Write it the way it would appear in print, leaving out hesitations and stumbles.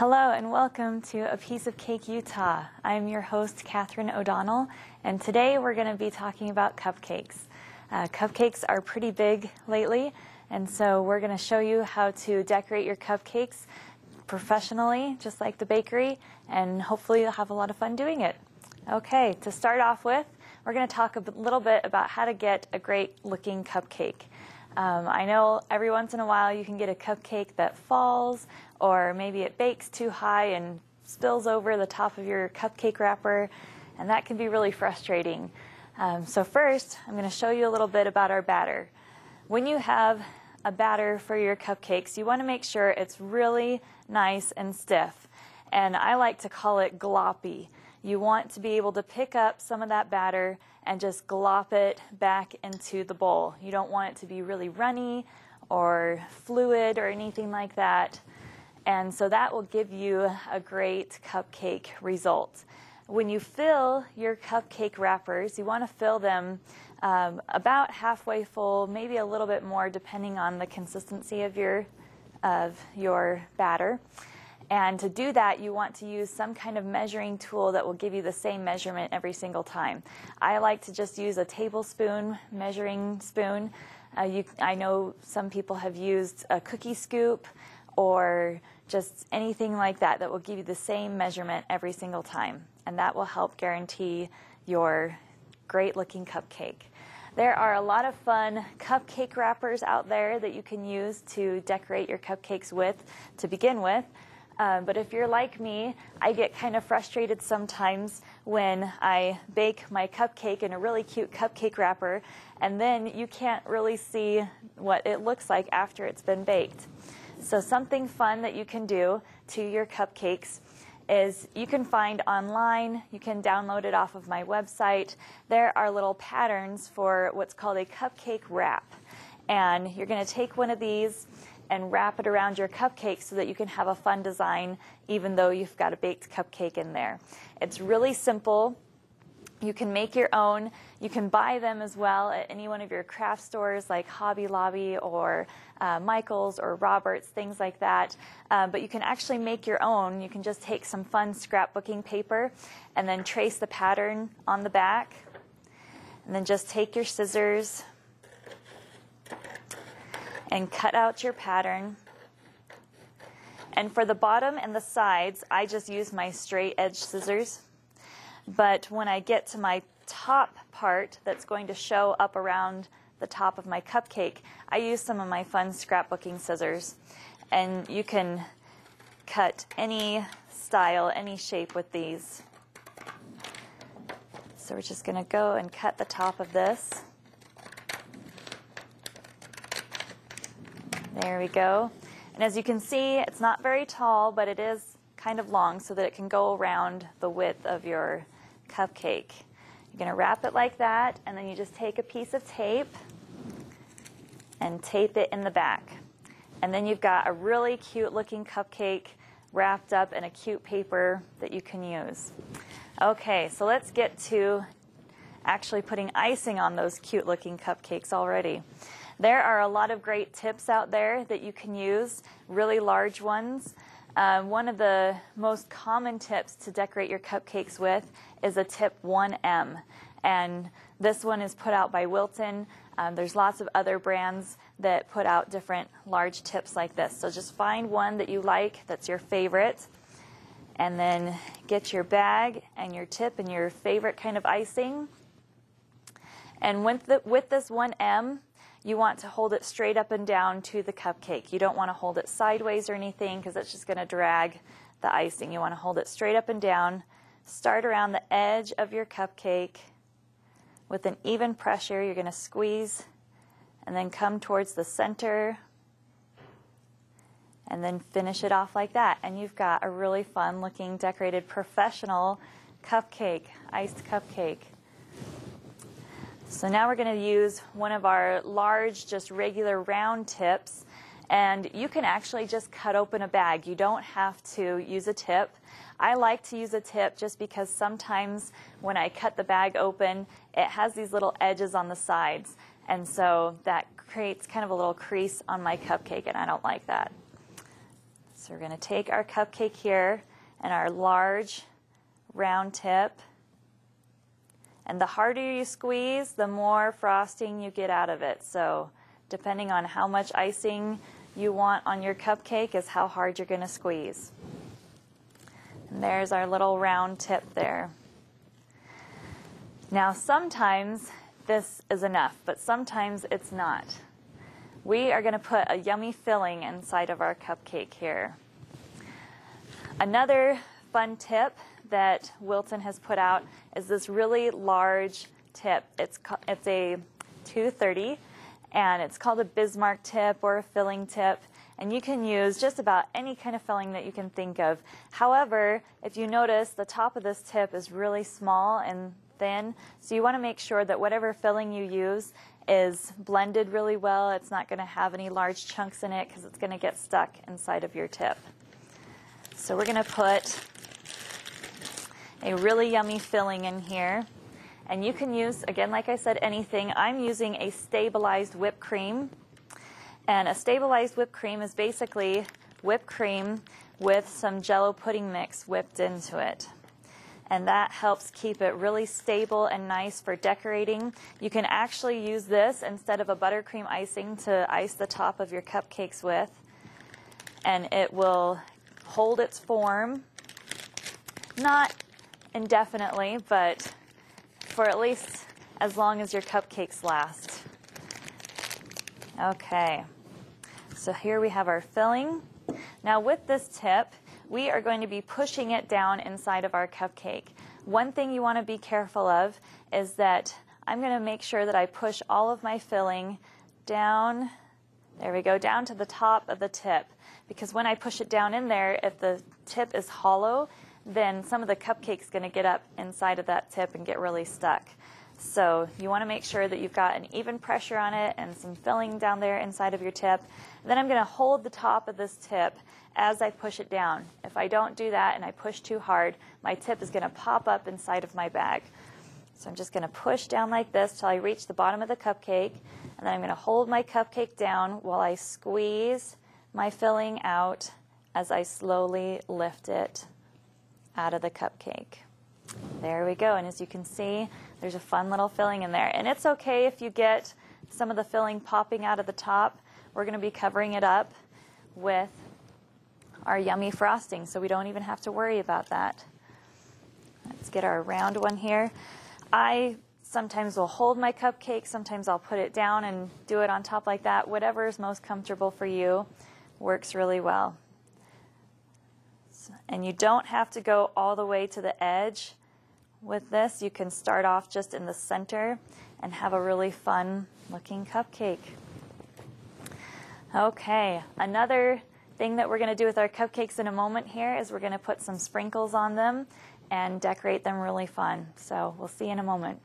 Hello and welcome to A Piece of Cake, Utah. I'm your host, Katherine O'Donnell, and today we're going to be talking about cupcakes. Cupcakes are pretty big lately, and so we're going to show you how to decorate your cupcakes professionally, just like the bakery, and hopefully you'll have a lot of fun doing it. Okay, to start off with, we're going to talk a little bit about how to get a great looking cupcake. I know every once in a while you can get a cupcake that falls, or maybe it bakes too high and spills over the top of your cupcake wrapper, and that can be really frustrating. So first, I'm going to show you a little bit about our batter. When you have a batter for your cupcakes, you want to make sure it's really nice and stiff, and I like to call it gloppy. You want to be able to pick up some of that batter and just glop it back into the bowl. You don't want it to be really runny or fluid or anything like that. And so that will give you a great cupcake result. When you fill your cupcake wrappers, you want to fill them about halfway full, maybe a little bit more depending on the consistency of your batter. And to do that, you want to use some kind of measuring tool that will give you the same measurement every single time. I like to just use a tablespoon measuring spoon. I know some people have used a cookie scoop or just anything like that that will give you the same measurement every single time. And that will help guarantee your great looking cupcake. There are a lot of fun cupcake wrappers out there that you can use to decorate your cupcakes with to begin with. But if you're like me, I get kind of frustrated sometimes when I bake my cupcake in a really cute cupcake wrapper, and then you can't really see what it looks like after it's been baked. So something fun that you can do to your cupcakes is you can find online, you can download it off of my website. There are little patterns for what's called a cupcake wrap. And you're going to take one of these and wrap it around your cupcake so that you can have a fun design even though you've got a baked cupcake in there. It's really simple. You can make your own. You can buy them as well at any one of your craft stores like Hobby Lobby or Michael's or Robert's, things like that. But you can actually make your own. You can just take some fun scrapbooking paper and then trace the pattern on the back. And then just take your scissors and cut out your pattern. And for the bottom and the sides, I just use my straight edge scissors. But when I get to my top part that's going to show up around the top of my cupcake, I use some of my fun scrapbooking scissors. And you can cut any style, any shape with these. So we're just going to go and cut the top of this. There we go. And as you can see, it's not very tall, but it is kind of long so that it can go around the width of your cupcake. You're going to wrap it like that, and then you just take a piece of tape and tape it in the back. And then you've got a really cute looking cupcake wrapped up in a cute paper that you can use. Okay, so let's get to actually putting icing on those cute looking cupcakes already. There are a lot of great tips out there that you can use, really large ones. One of the most common tips to decorate your cupcakes with is a tip 1M. And this one is put out by Wilton. There's lots of other brands that put out different large tips like this. So just find one that you like, that's your favorite, and then get your bag and your tip and your favorite kind of icing. And with this 1M, you want to hold it straight up and down to the cupcake. You don't want to hold it sideways or anything because it's just going to drag the icing. You want to hold it straight up and down. Start around the edge of your cupcake with an even pressure. You're going to squeeze and then come towards the center and then finish it off like that. And you've got a really fun looking decorated professional cupcake, iced cupcake. So now we're going to use one of our large, just regular round tips, and you can actually just cut open a bag. You don't have to use a tip. I like to use a tip just because sometimes when I cut the bag open, it has these little edges on the sides, and so that creates kind of a little crease on my cupcake, and I don't like that. So we're going to take our cupcake here and our large round tip. And the harder you squeeze, the more frosting you get out of it. So depending on how much icing you want on your cupcake is how hard you're going to squeeze. And there's our little round tip there. Now sometimes this is enough, but sometimes it's not. We are going to put a yummy filling inside of our cupcake here. Another fun tip that Wilton has put out is this really large tip. It's a 230, and it's called a Bismarck tip or a filling tip. And you can use just about any kind of filling that you can think of. However, if you notice, the top of this tip is really small and thin, so you want to make sure that whatever filling you use is blended really well. It's not going to have any large chunks in it because it's going to get stuck inside of your tip. So we're going to put a really yummy filling in here. And you can use, again, like I said, anything. I'm using a stabilized whipped cream. And a stabilized whipped cream is basically whipped cream with some Jell-O pudding mix whipped into it. And that helps keep it really stable and nice for decorating. You can actually use this instead of a buttercream icing to ice the top of your cupcakes with. And it will hold its form, not indefinitely, but for at least as long as your cupcakes last. Okay, so here we have our filling. Now with this tip, we are going to be pushing it down inside of our cupcake. One thing you want to be careful of is that I'm going to make sure that I push all of my filling down, there we go, down to the top of the tip. Because when I push it down in there, if the tip is hollow, then some of the cupcake's going to get up inside of that tip and get really stuck. So you want to make sure that you've got an even pressure on it and some filling down there inside of your tip. Then I'm going to hold the top of this tip as I push it down. If I don't do that and I push too hard, my tip is going to pop up inside of my bag. So I'm just going to push down like this till I reach the bottom of the cupcake, and then I'm going to hold my cupcake down while I squeeze my filling out as I slowly lift it out of the cupcake. There we go, and as you can see, there's a fun little filling in there. And it's okay if you get some of the filling popping out of the top. We're going to be covering it up with our yummy frosting, so we don't even have to worry about that. Let's get our round one here. I sometimes will hold my cupcake, sometimes I'll put it down and do it on top like that. Whatever is most comfortable for you works really well. And you don't have to go all the way to the edge with this. You can start off just in the center and have a really fun looking cupcake. Okay, another thing that we're going to do with our cupcakes in a moment here is we're going to put some sprinkles on them and decorate them really fun. So we'll see in a moment.